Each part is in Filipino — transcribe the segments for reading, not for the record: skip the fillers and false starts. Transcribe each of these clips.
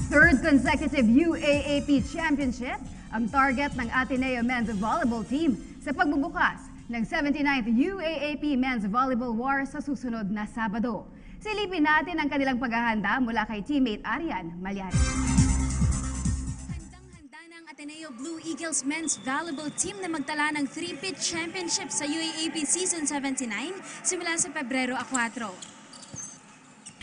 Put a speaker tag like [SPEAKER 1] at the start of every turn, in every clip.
[SPEAKER 1] Third consecutive UAAP Championship ang target ng Ateneo Men's Volleyball Team sa pagbubukas ng 79th UAAP Men's Volleyball War sa susunod na Sabado. Silipin natin ang kanilang paghahanda mula kay teammate Arian Malyari.
[SPEAKER 2] Handang-handa ng Ateneo Blue Eagles Men's Volleyball Team na magtala ng 3-peat championship sa UAAP Season 79 simula sa Pebrero 4.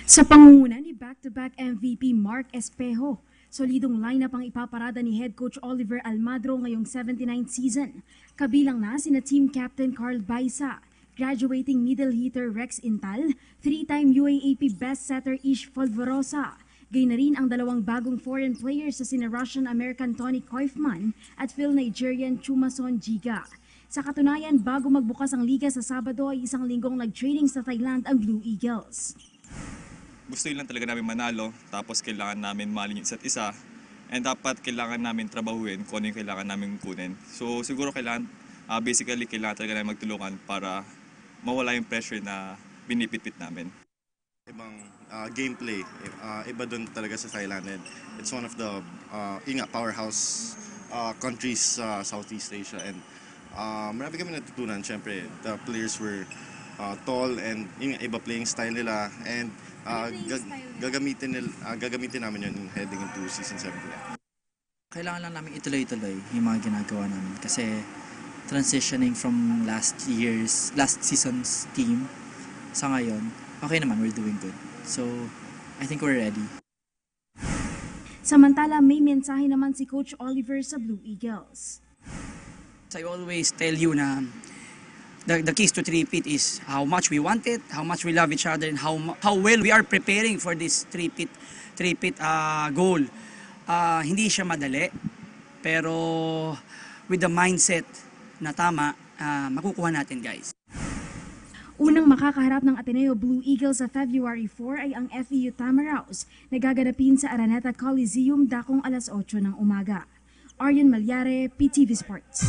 [SPEAKER 2] Sa pangunguna ni back-to-back MVP Mark Espejo, solidong lineup ang ipaparada ni head coach Oliver Almadro ngayong 79th season. Kabilang na sina team captain Carl Baisa, graduating middle hitter Rex Intal, 3-time UAAP best setter Ish Folvorosa. Gayun na rin ang dalawang bagong foreign players sa sina Russian-American Tony Koifman at Phil-Nigerian Chumason Giga. Sa katunayan, bago magbukas ang liga sa Sabado ay isang linggong nag-training sa Thailand ang Blue Eagles.
[SPEAKER 3] Gusto lang talaga namin manalo, tapos kailangan namin mahalin yung isa't isa, and dapat kailangan namin trabahuin kung ano yung kailangan namin kunin. So siguro kailangan talaga namin magtulungan para mawala yung pressure na binipit-pit namin.
[SPEAKER 4] Ibang gameplay, iba doon talaga sa Thailand. It's one of the powerhouse countries sa Southeast Asia, and marami kami natutunan. Siyempre, the players were tall and yung iba playing style nila, and gagamitin namin yun heading into season 7.
[SPEAKER 5] Kailangan lang namin ituloy-tuloy yung mga ginagawa namin kasi transitioning from last season's team sa ngayon, okay naman, we're doing good. So, I think we're ready.
[SPEAKER 2] Samantala, may mensahe naman si Coach Oliver sa Blue Eagles.
[SPEAKER 6] I always tell you na the keys to three-peat is how much we want it, how much we love each other, and how well we are preparing for this three-peat goal. Hindi siya madali, pero with the mindset na tama, makukuha natin, guys.
[SPEAKER 2] Unang makakaharap ng Ateneo Blue Eagles sa February 4 ay ang FEU Tamaraos na gaganapin sa Araneta Coliseum dakong alas 8 ng umaga. Arian Malyari, PTV Sports.